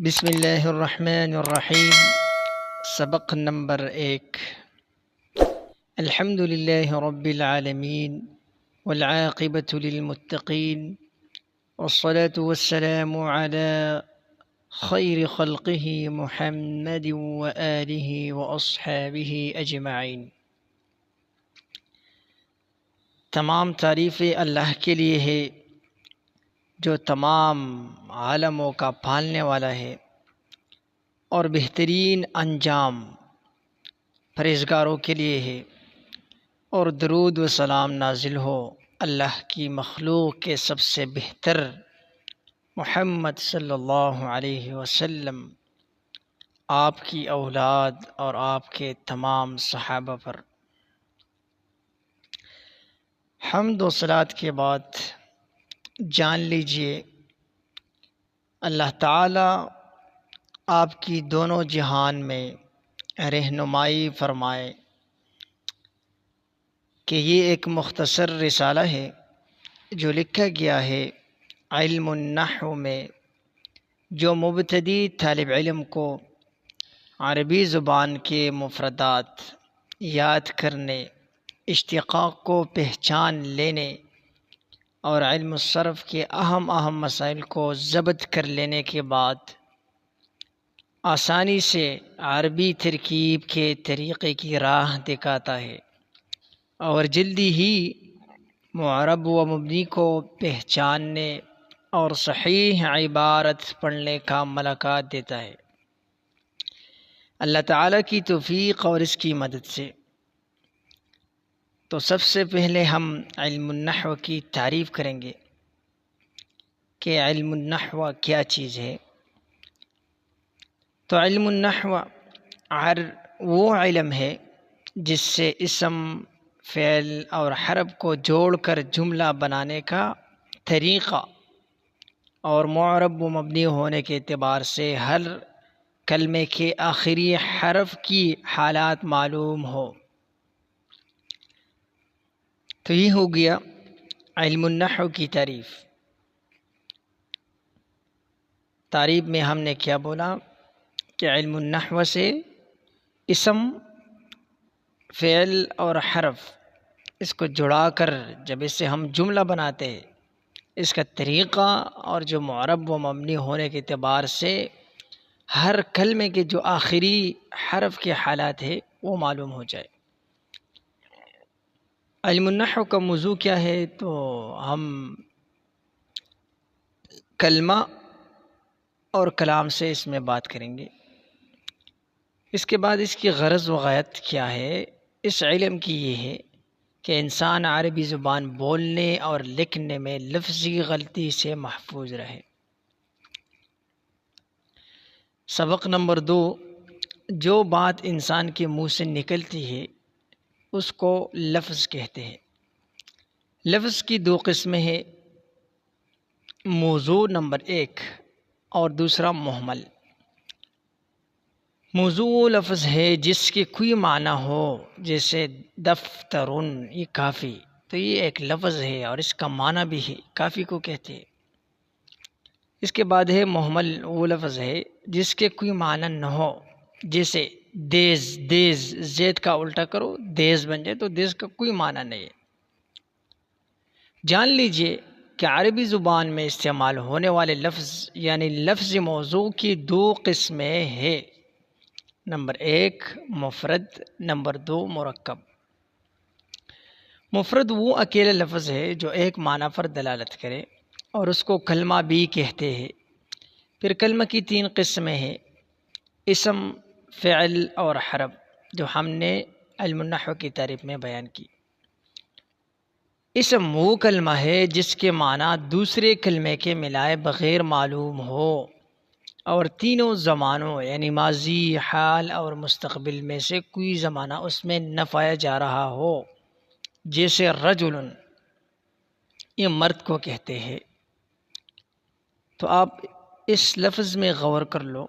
بسم اللہ الرحمن الرحیم۔ سبق نمبر 1۔ الحمد للہ رب العالمین والعاقبۃ للمتقین والصلاة والسلام علی خیر خلقہ محمد وآلہ واصحابہ اجمعین۔ تمام تعریفیں اللہ کے لیے ہے جو تمام عالموں کا پالنے والا ہے، اور بہترین انجام پرہیزگاروں کے لیے ہے، اور درود و سلام نازل ہو اللہ کی مخلوق کے سب سے بہتر محمد صلی اللہ علیہ وسلم، آپ کی اولاد اور آپ کے تمام صحابہ پر۔ حمد و صلوات کے بعد جان لیجئے اللہ تعالی آپ کی دونوں جہان میں رہنمائی فرمائے کہ یہ ایک مختصر رسالہ ہے جو لکھا گیا ہے علم النحو میں، جو مبتدی طالب علم کو عربی زبان کے مفردات یاد کرنے، اشتقاق کو پہچان لینے اور علم الصرف کے اہم مسائل کو ضبط کر لینے کے بعد آسانی سے عربی ترکیب کے طریقے کی راہ دکھاتا ہے، اور جلدی ہی معرب و مبنی کو پہچاننے اور صحیح عبارت پڑھنے کا ملکہ دیتا ہے، اللہ تعالیٰ کی توفیق اور اس کی مدد سے۔ تو سب سے پہلے ہم علم النحو کی تعریف کریں گے کہ علم النحو کیا چیز ہے۔ تو علم النحو وہ علم ہے جس سے اسم، فعل اور حرف کو جوڑ کر جملہ بنانے کا طریقہ اور معرب و مبنی ہونے کے اعتبار سے ہر کلمے کے آخری حرف کی حالات معلوم ہو۔ تو یہ ہو گیا علم النحو کی تعریف۔ تعریف میں ہم نے کیا بولا کہ علم النحو سے اسم، فعل اور حرف اس کو جڑا کر جب اس سے ہم جملہ بناتے ہیں، اس کا طریقہ اور جو معرب و مبنی ہونے کے اعتبار سے ہر کلمے کے جو آخری حرف کے حالات ہے وہ معلوم ہو جائے۔ علم النحو کا موضوع کیا ہے؟ تو ہم کلمہ اور کلام سے اس میں بات کریں گے۔ اس کے بعد اس کی غرض و غایت کیا ہے؟ اس علم کی یہ ہے کہ انسان عربی زبان بولنے اور لکھنے میں لفظی غلطی سے محفوظ رہے۔ سبق نمبر 2، جو بات انسان کے منہ سے نکلتی ہے اس کو لفظ کہتے ہیں۔ لفظ کی 2 قسمیں ہیں، موضوع نمبر 1 اور دوسرا مہمل۔ موضوع وہ لفظ ہے جس کے کوئی معنی ہو، جیسے دفترن، یہ کافی، تو یہ ایک لفظ ہے اور اس کا معنی بھی ہے، کافی کو کہتے ہیں۔ اس کے بعد ہے مہمل، وہ لفظ ہے جس کے کوئی معنی نہ ہو، جیسے دیز، زید کا الٹا کرو دیز بن جائے، تو دیز کا کوئی معنی نہیں ہے۔ جان لیجئے کہ عربی زبان میں استعمال ہونے والے لفظ یعنی لفظ موضوع کی 2 قسمیں ہیں، نمبر 1 مفرد، نمبر 2 مرکب۔ مفرد وہ اکیلا لفظ ہے جو ایک معنی پر دلالت کرے اور اس کو کلمہ بھی کہتے ہیں۔ پھر کلمہ کی 3 قسمیں ہیں، اسم، فعل اور حرف، جو ہم نے علم النحو کی تعریف میں بیان کی۔ اسم وہ کلمہ ہے جس کے معنی دوسرے کلمے کے ملائے بغیر معلوم ہو اور تینوں زمانوں یعنی ماضی، حال اور مستقبل میں سے کوئی زمانہ اس میں نہ پایا جا رہا ہو، جیسے رجل، یہ مرد کو کہتے ہیں۔ تو آپ اس لفظ میں غور کر لو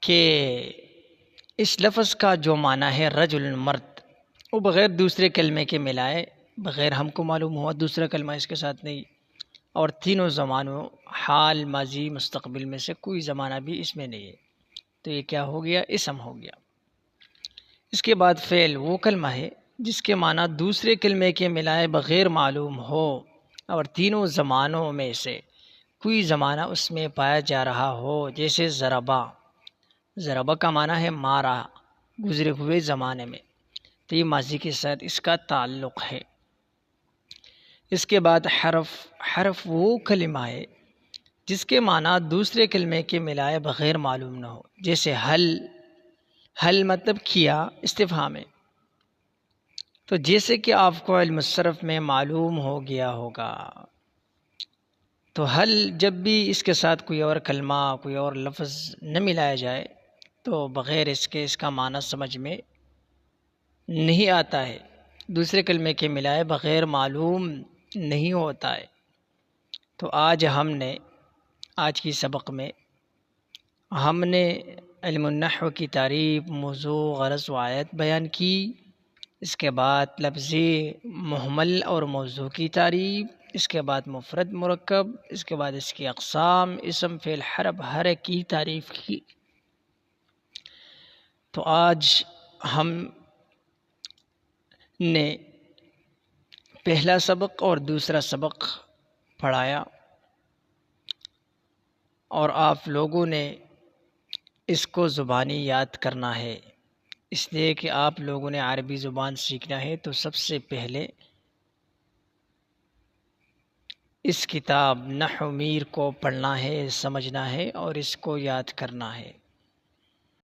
کہ اس لفظ کا جو معنی ہے رجل، مرد، وہ بغیر دوسرے کلمے کے ملائے بغیر ہم کو معلوم ہوا، دوسرا کلمہ اس کے ساتھ نہیں، اور تینوں زمانوں حال، ماضی، مستقبل میں سے کوئی زمانہ بھی اس میں نہیں ہے، تو یہ کیا ہو گیا؟ اسم ہو گیا۔ اس کے بعد فعل وہ کلمہ ہے جس کے معنی دوسرے کلمے کے ملائے بغیر معلوم ہو اور تینوں زمانوں میں سے کوئی زمانہ اس میں پایا جا رہا ہو، جیسے ضربہ۔ ضربہ کا معنی ہے مارا، گزرے ہوئے زمانے میں، تو یہ ماضی کے ساتھ اس کا تعلق ہے۔ اس کے بعد حرف وہ کلمہ ہے جس کے معنی دوسرے کلمے کے ملائے بغیر معلوم نہ ہو، جیسے حل مطلب کیا، استفہام ہے۔ تو جیسے کہ آپ کو علم الصرف میں معلوم ہو گیا ہوگا، تو حل جب بھی اس کے ساتھ کوئی اور کلمہ، کوئی اور لفظ نہ ملایا جائے تو بغیر اس کے اس کا معنی سمجھ میں نہیں آتا ہے، دوسرے کلمے کے ملائے بغیر معلوم نہیں ہوتا ہے۔ تو آج کی سبق میں ہم نے علم النحو کی تعریف، موضوع، غرض و آیت بیان کی۔ اس کے بعد لفظی محمل اور موضوع کی تعریف، اس کے بعد مفرد مرکب، اس کے بعد اس کی اقسام، اسم، فعل، حرف، ہر ایک کی تعریف کی۔ تو آج ہم نے پہلا سبق اور دوسرا سبق پڑھایا، اور آپ لوگوں نے اس کو زبانی یاد کرنا ہے۔ اس لیے کہ آپ لوگوں نے عربی زبان سیکھنا ہے تو سب سے پہلے اس کتاب نحو میر کو پڑھنا ہے، سمجھنا ہے اور اس کو یاد کرنا ہے۔